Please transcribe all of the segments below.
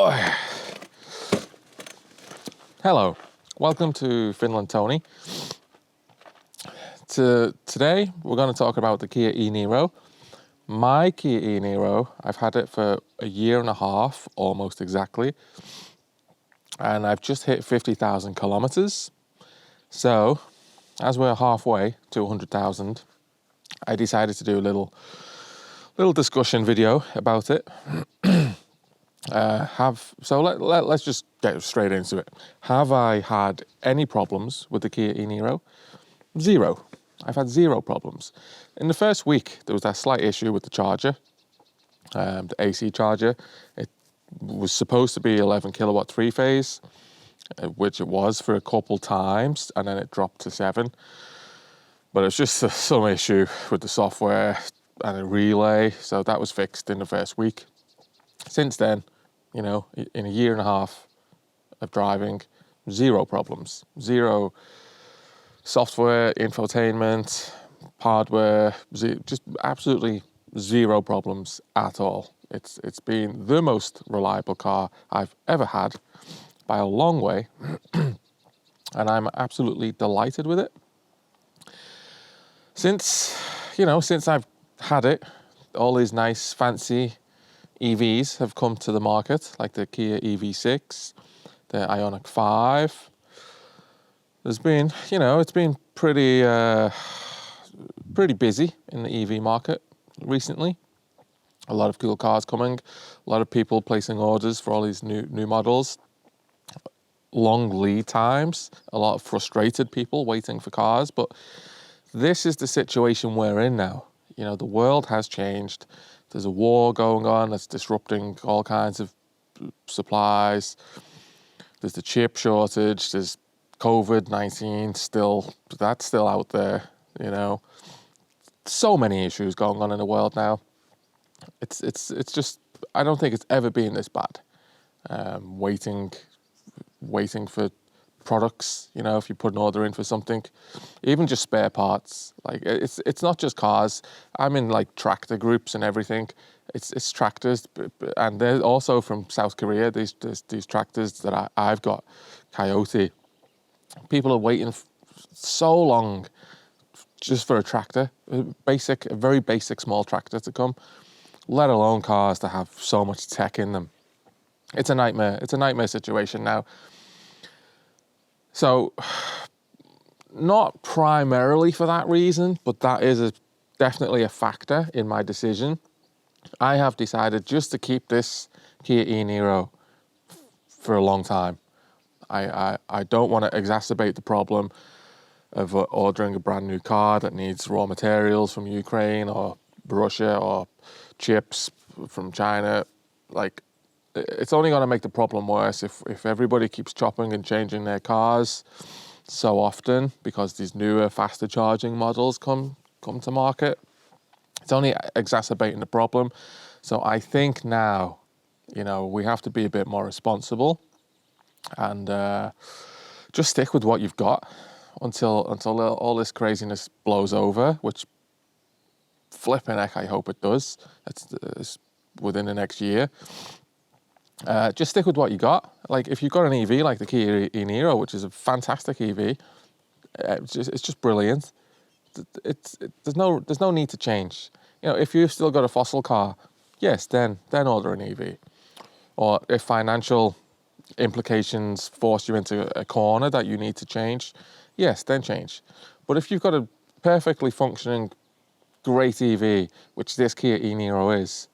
Oh. Hello, welcome to Finland Tony. Today we're going to talk about the Kia e-niro. My Kia e-niro, I've had it for a year and a half, almost exactly, and I've just hit 50,000 kilometers. So, as we're halfway to 100,000, I decided to do a little discussion video about it. Let's just get straight into it. Have I had any problems with the Kia e-niro? Zero. I've had zero problems. In the first week, there was that slight issue with the charger, the AC charger. It was supposed to be 11 kilowatt three-phase, which it was for a couple times, and then it dropped to 7. But it's just some issue with the software and a relay, so that was fixed in the first week. Since then, you know, in a year and a half of driving, zero problems. Zero software, infotainment, hardware, just absolutely zero problems at all. It's been the most reliable car I've ever had by a long way, and I'm absolutely delighted with it. Since I've had it, all these nice fancy EVs have come to the market, like the Kia EV6, the Ioniq 5. There's been, it's been pretty busy in the EV market recently. A lot of cool cars coming, a lot of people placing orders for all these new models. Long lead times, a lot of frustrated people waiting for cars, but this is the situation we're in now. You know, the world has changed. There's a war going on that's disrupting all kinds of supplies. There's the chip shortage. There's COVID-19 that's still out there, you know. So many issues going on in the world now. It's just, I don't think it's ever been this bad. Waiting for products, you know, if you put an order in for something, even just spare parts. Like it's not just cars. I'm in like tractor groups and everything. It's tractors, and they're also from South Korea. These tractors that I've got, Coyote. People are waiting so long just for a tractor, a very basic small tractor to come, let alone cars to have so much tech in them. It's a nightmare. It's a nightmare situation now. So, not primarily for that reason, but that is definitely a factor in my decision. I have decided just to keep this Kia e-niro for a long time. I don't want to exacerbate the problem of ordering a brand new car that needs raw materials from Ukraine or Russia or chips from China. Like, it's only going to make the problem worse if everybody keeps chopping and changing their cars so often because these newer, faster charging models come to market. It's only exacerbating the problem. So I think now, you know, we have to be a bit more responsible and just stick with what you've got until all this craziness blows over, which flipping heck, I hope it does. It's within the next year. Just stick with what you got. Like if you've got an EV like the Kia e-niro, which is a fantastic EV, it's just brilliant. There's no need to change. You know, if you've still got a fossil car, yes, then order an EV. Or if financial implications force you into a corner that you need to change, yes, then change. But if you've got a perfectly functioning, great EV, which this Kia e-niro is,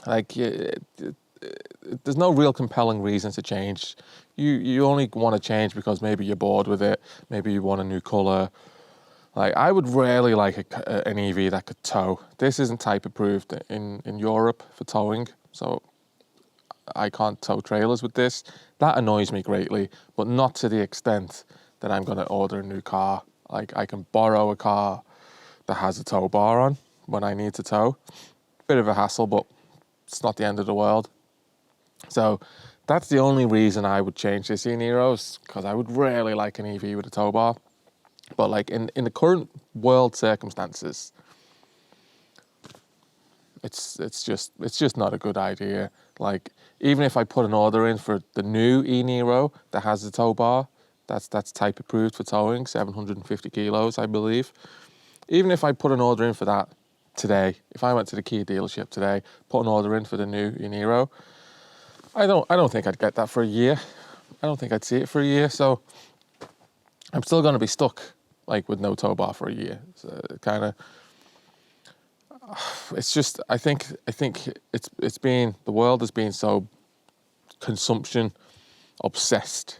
like, there's no real compelling reason to change. You only want to change because maybe you're bored with it, maybe you want a new color. Like, I would rarely like an EV that could tow. This isn't type approved in Europe for towing, so I can't tow trailers with this. That annoys me greatly, but not to the extent that I'm going to order a new car. Like, I can borrow a car that has a tow bar on when I need to tow. Bit of a hassle, but it's not the end of the world. So that's the only reason I would change this e-niro, because I would rarely like an EV with a tow bar. But like in the current world circumstances, it's just not a good idea. Like, even if I put an order in for the new e-niro that has the tow bar, that's type approved for towing, 750 kilos, I believe. Even if I put an order in for that today, if I went to the Kia dealership today, put an order in for the new e-niro, I don't think I'd get that for a year. I don't think I'd see it for a year. So I'm still going to be stuck like with no tow bar for a year. So kind of, it's just, I think it's been, the world has been so consumption obsessed.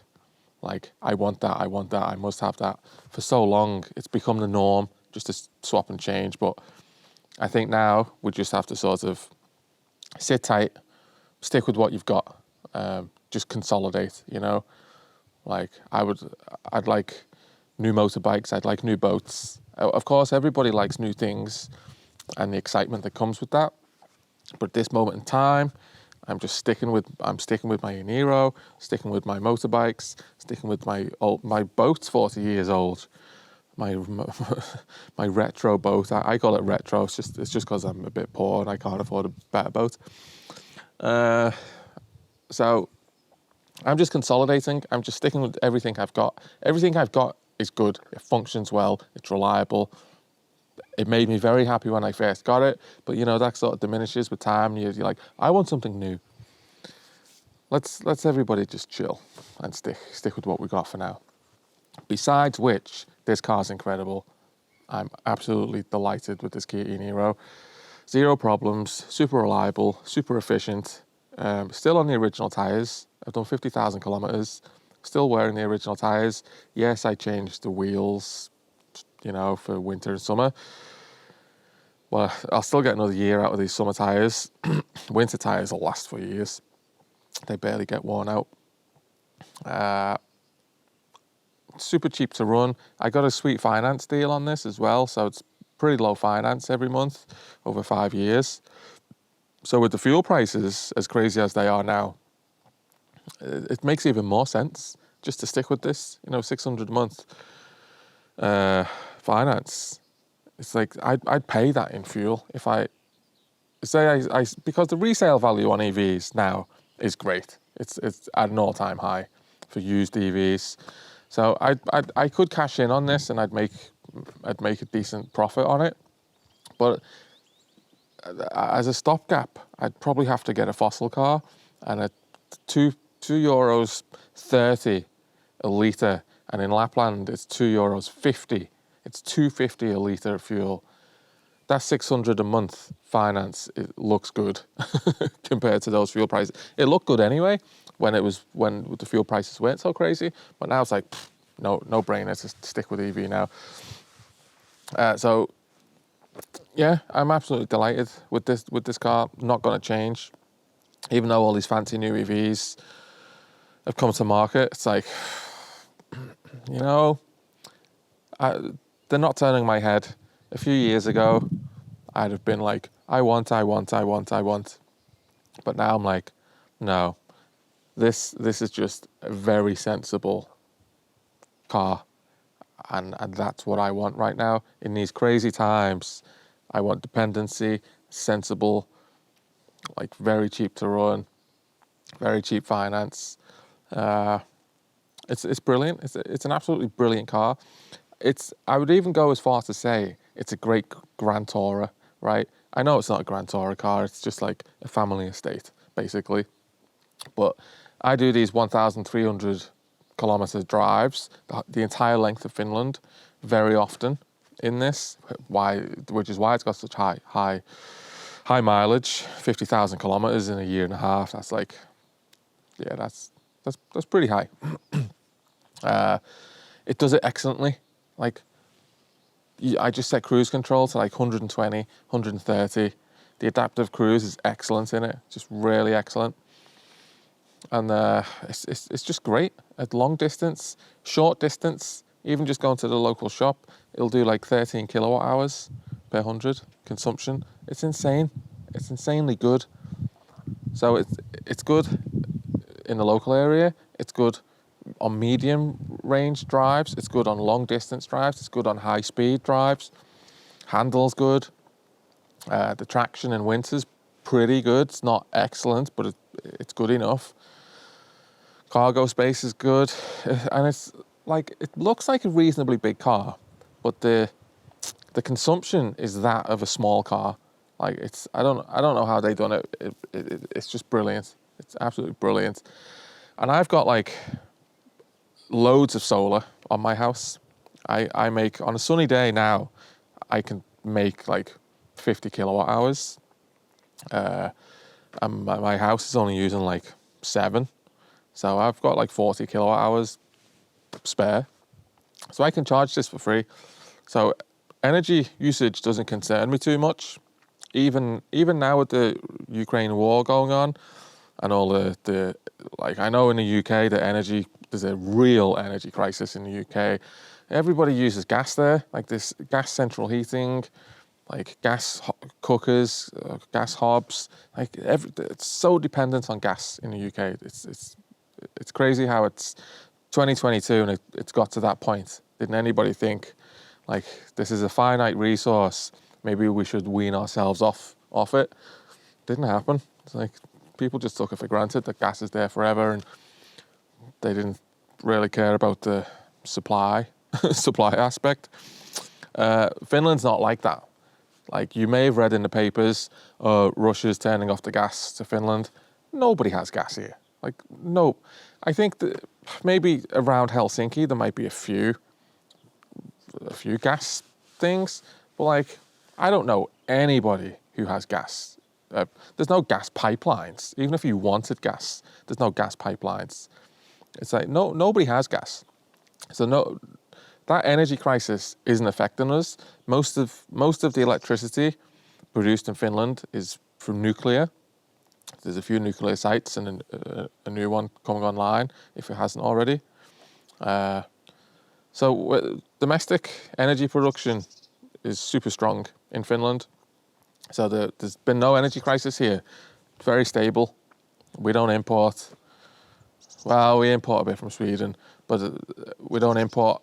Like, I want that, I must have that. For so long, it's become the norm just to swap and change. But I think now we just have to sort of sit tight, stick with what you've got, just consolidate, you know? Like, I'd like new motorbikes, I'd like new boats. Of course, everybody likes new things and the excitement that comes with that. But at this moment in time, I'm sticking with my e-niro, sticking with my motorbikes, sticking with my boat's 40 years old. My retro boat. I call it retro. It's just because I'm a bit poor and I can't afford a better boat. So I'm just consolidating. I'm just sticking with everything I've got. Everything I've got is good. It functions well. It's reliable. It made me very happy when I first got it, but you know, that sort of diminishes with time. You're like, I want something new. Let's everybody just chill and stick with what we got for now. Besides which, this car's incredible. I'm absolutely delighted with this Kia e-niro. Zero problems, super reliable, super efficient. Still on the original tyres. I've done 50,000 kilometers. Still wearing the original tyres. Yes, I changed the wheels, you know, for winter and summer. Well, I'll still get another year out of these summer tyres. Winter tyres will last for years. They barely get worn out. Super cheap to run. I got a sweet finance deal on this as well, so it's pretty low finance every month over 5 years. So with the fuel prices as crazy as they are now, it makes even more sense just to stick with this. You know, 600 a month finance. It's like I'd pay that in fuel if I say I because the resale value on EVs now is great. It's at an all-time high for used EVs. So I could cash in on this and I'd make a decent profit on it. But as a stopgap, I'd probably have to get a fossil car, and at €2.30 a litre, and in Lapland it's €2.50. It's €2.50 a litre of fuel. That's 600 a month finance. It looks good compared to those fuel prices. It looked good anyway when the fuel prices weren't so crazy, but now it's like no brainer to stick with EV now. So yeah, I'm absolutely delighted with this car. Not going to change, even though all these fancy new EVs have come to market. It's like, you know, they're not turning my head. A few years ago, I'd have been like, I want. But now I'm like, no, this is just a very sensible car. And that's what I want right now. In these crazy times, I want dependency, sensible, like very cheap to run, very cheap finance. It's brilliant. It's an absolutely brilliant car. I would even go as far to say it's a great Grand Tourer, right? I know it's not a Grand Tourer car. It's just like a family estate, basically. But I do these 1,300 kilometer drives, the entire length of Finland, very often in this. Which is why it's got such high mileage. 50,000 kilometers in a year and a half. That's like, yeah, that's pretty high. It does it excellently. Like, I just set cruise control to like 120, 130. The adaptive cruise is excellent in it, just really excellent. And it's just great at long distance, short distance, even just going to the local shop, it'll do like 13 kilowatt hours per 100 consumption. It's insane. It's insanely good. So it's good in the local area. It's good on medium range drives. It's good on long distance drives. It's good on high speed drives. Handles good. The traction in winter's pretty good. It's not excellent, but it's good enough. Cargo space is good, and it's like, it looks like a reasonably big car, but the consumption is that of a small car. Like, I don't know how they done it. It's just brilliant. It's absolutely brilliant. And I've got like loads of solar on my house. I make, on a sunny day now, I can make like 50 kilowatt hours. And my house is only using like 7. So I've got like 40 kilowatt hours spare. So I can charge this for free. So energy usage doesn't concern me too much. Even now with the Ukraine war going on and all the like, I know in the UK there's a real energy crisis in the UK. Everybody uses gas there, like this gas central heating, like gas cookers, gas hobs. Like it's so dependent on gas in the UK. It's crazy how it's 2022 and it's got to that point. Didn't anybody think, like, this is a finite resource, maybe we should wean ourselves off it? Didn't happen. It's like people just took it for granted that gas is there forever, and they didn't really care about the supply aspect. Finland's not like that. Like, you may have read in the papers, Russia's turning off the gas to Finland. Nobody has gas here. Like, no. I think that maybe around Helsinki there might be a few gas things, but like, I don't know anybody who has gas. There's no gas pipelines. Even if you wanted gas, there's no gas pipelines. It's like, nobody has gas. So that energy crisis isn't affecting us. Most of the electricity produced in Finland is from nuclear. There's a few nuclear sites and a new one coming online, if it hasn't already. So domestic energy production is super strong in Finland. So there's been no energy crisis here. Very stable. We don't import. Well, we import a bit from Sweden, but we don't import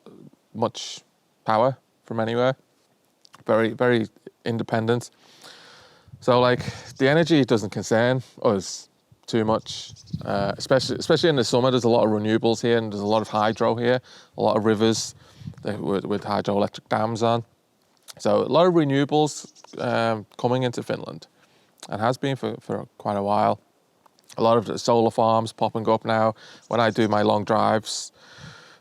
much power from anywhere. Very, very independent. So like, the energy doesn't concern us too much, especially in the summer. There's a lot of renewables here, and there's a lot of hydro here, a lot of rivers with hydroelectric dams on. So a lot of renewables coming into Finland, and has been for quite a while. A lot of the solar farms popping up now. When I do my long drives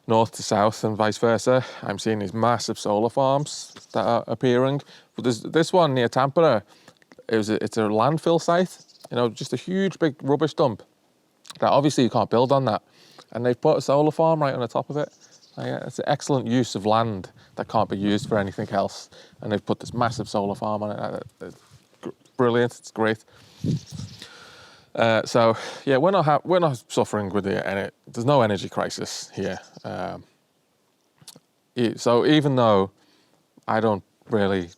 north to south and vice versa, I'm seeing these massive solar farms that are appearing. But there's this one near Tampere. It's a landfill site, just a huge big rubbish dump that obviously you can't build on that. And they've put a solar farm right on the top of it. It's an excellent use of land that can't be used for anything else. And they've put this massive solar farm on it. It's brilliant, it's great. So yeah, we're not suffering with there's no energy crisis here. So even though I don't really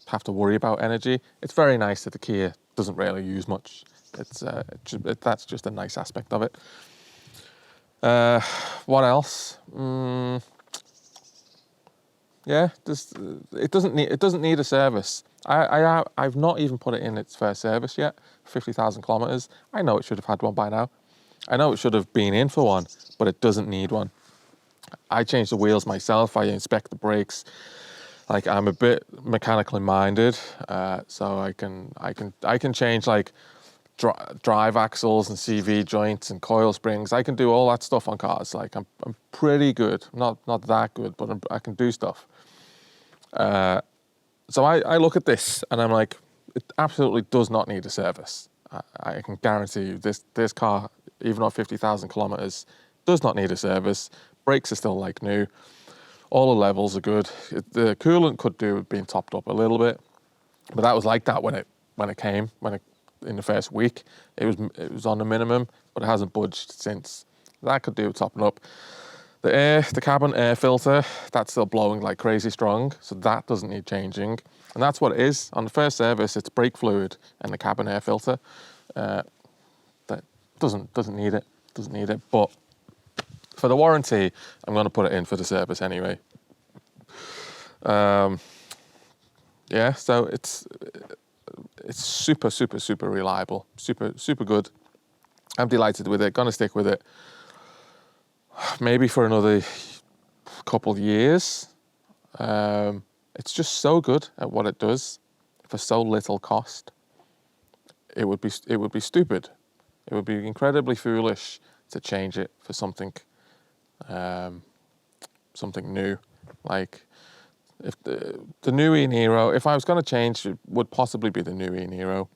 have to worry about energy, it's very nice that the Kia doesn't really use much. That's just a nice aspect of it. What else? Yeah, it doesn't need a service. I've not even put it in its first service yet. 50,000 kilometers. I know it should have had one by now. I know it should have been in for one, but it doesn't need one. I change the wheels myself. I inspect the brakes. Like, I'm a bit mechanically minded, so I can change like drive axles and CV joints and coil springs. I can do all that stuff on cars. Like, I'm pretty good. Not that good, but I can do stuff. So I look at this and I'm like, it absolutely does not need a service. I can guarantee you this car, even on 50,000 kilometers, does not need a service. Brakes are still like new. All the levels are good. The coolant could do with being topped up a little bit, but that was like that when it came in the first week. It was on the minimum, but it hasn't budged since. That could do with topping up. The cabin air filter, that's still blowing like crazy strong, so that doesn't need changing. And that's what it is. On the first service, it's brake fluid and the cabin air filter. That doesn't need it. Doesn't need it. But for the warranty, I'm going to put it in for the service anyway. Yeah, so it's it's super, super, super reliable, super, super good. I'm delighted with it. Gonna stick with it. Maybe for another couple of years. It's just so good at what it does for so little cost. It would be stupid. It would be incredibly foolish to change it for something new. Like if the new e-niro, if I was going to change, it would possibly be the new e-niro.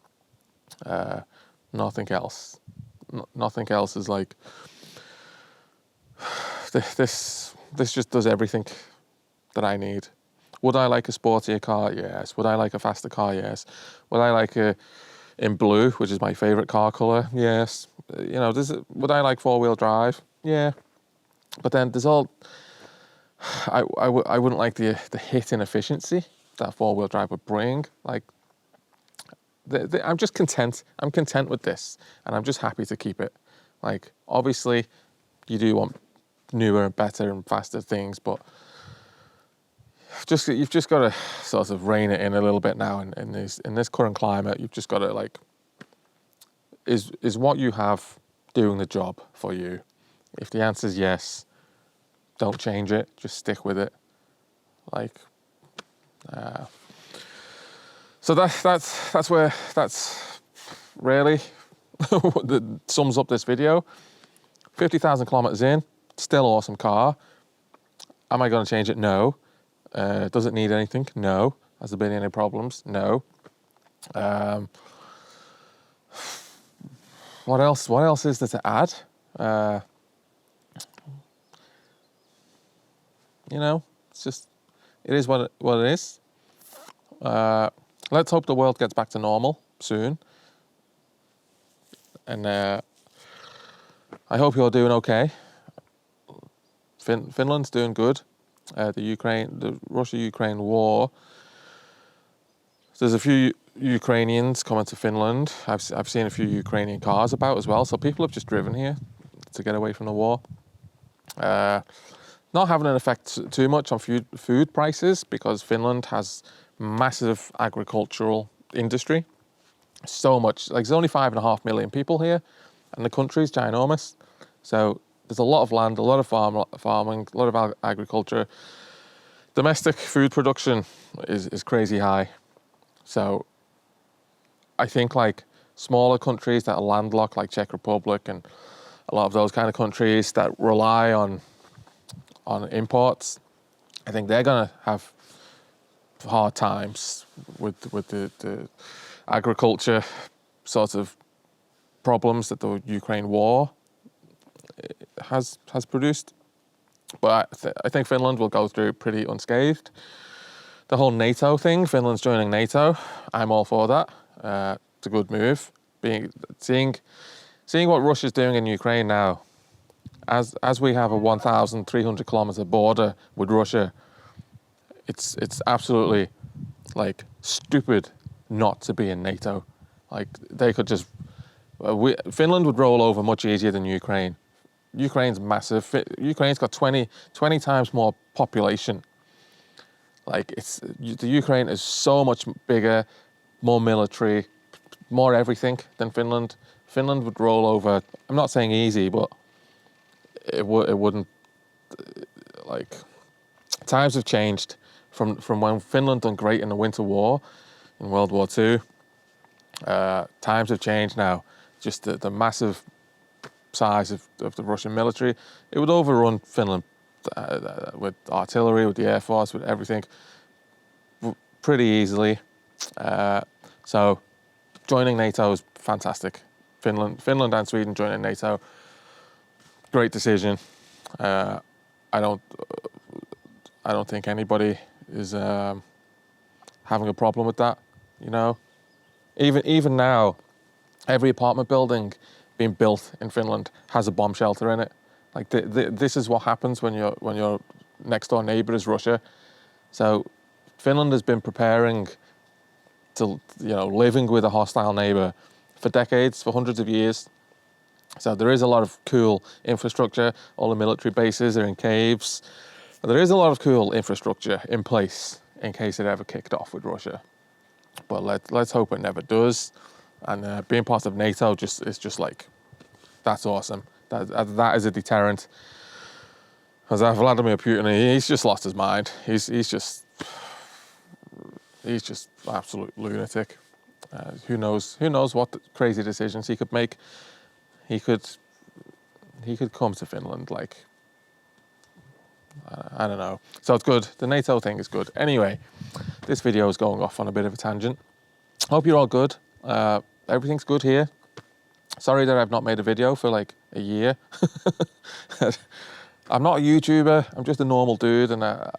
Nothing else. Nothing else is like this. This just does everything that I need. Would I like a sportier car? Yes. Would I like a faster car? Yes. Would I like a in blue, which is my favorite car color? Yes. Would I like 4-wheel drive? Yeah. But then there's all. I wouldn't like the hit in efficiency that 4-wheel drive would bring. Like, I'm just content. I'm content with this, and I'm just happy to keep it. Like, obviously, you do want newer and better and faster things, but you've just got to sort of rein it in a little bit now. In this current climate, you've just got to like, is what you have doing the job for you? If the answer is yes, don't change it. Just stick with it. Like, so that's really that sums up this video. 50,000 kilometers in, still awesome car. Am I going to change it? No. Does it need anything? No. Has there been any problems? No. What else? What else is there to add? It's just, it is what it is. Let's hope the world gets back to normal soon. And I hope you're doing okay. Finland's doing good. The Russia-Ukraine war. There's a few Ukrainians coming to Finland. I've seen a few Ukrainian cars about as well. So people have just driven here to get away from the war. Not having an effect too much on food prices because Finland has massive agricultural industry. So much, like there's only 5.5 million people here, and the country's ginormous. So there's a lot of land, a lot of farming, a lot of agriculture. Domestic food production is crazy high. So I think like smaller countries that are landlocked, like Czech Republic and a lot of those kind of countries that rely on imports, I think they're gonna have hard times with the agriculture sort of problems that the Ukraine war has produced. But I think Finland will go through pretty unscathed. The whole NATO thing, Finland's joining NATO, I'm all for that. It's a good move. Seeing what Russia's doing in Ukraine now, as we have a 1,300 kilometer border with Russia, it's absolutely like stupid not to be in NATO. Like they could just, Finland would roll over much easier than Ukraine. Ukraine's massive. Ukraine's got 20 times more population. Like the Ukraine is so much bigger, more military, more everything than Finland. Finland would roll over. I'm not saying easy, but it wouldn't. Like times have changed from when Finland done great in the Winter War, in World War II. Times have changed now. Just the massive size of the Russian military, it would overrun Finland with artillery, with the air force, with everything, pretty easily. So joining NATO is fantastic. Finland and Sweden joining NATO, great decision. I don't think anybody is having a problem with that. Even now, every apartment building being built in Finland has a bomb shelter in it. Like this is what happens when your next door neighbor is Russia. So Finland has been preparing to living with a hostile neighbor for decades, for hundreds of years. So there is a lot of cool infrastructure. All the military bases are in caves. There is a lot of cool infrastructure in place in case it ever kicked off with Russia. but let's hope it never does. And being part of NATO is just like, that's awesome. That is a deterrent. As Vladimir Putin, he's just lost his mind. He's just absolute lunatic. Who knows what crazy decisions he could make. He could come to Finland, like, I don't know. So it's good. The NATO thing is good. Anyway, this video is going off on a bit of a tangent. Hope you're all good. Everything's good here. Sorry that I've not made a video for like a year. I'm not a YouTuber. I'm just a normal dude, and I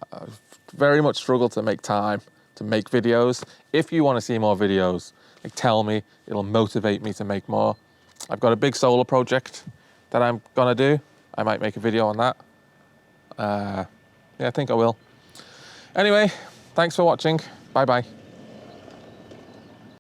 very much struggle to make time to make videos. If you want to see more videos, like, tell me. It'll motivate me to make more. I've got a big solar project that I'm gonna do. I might make a video on that. Yeah, I think I will. Anyway, thanks for watching. Bye-bye.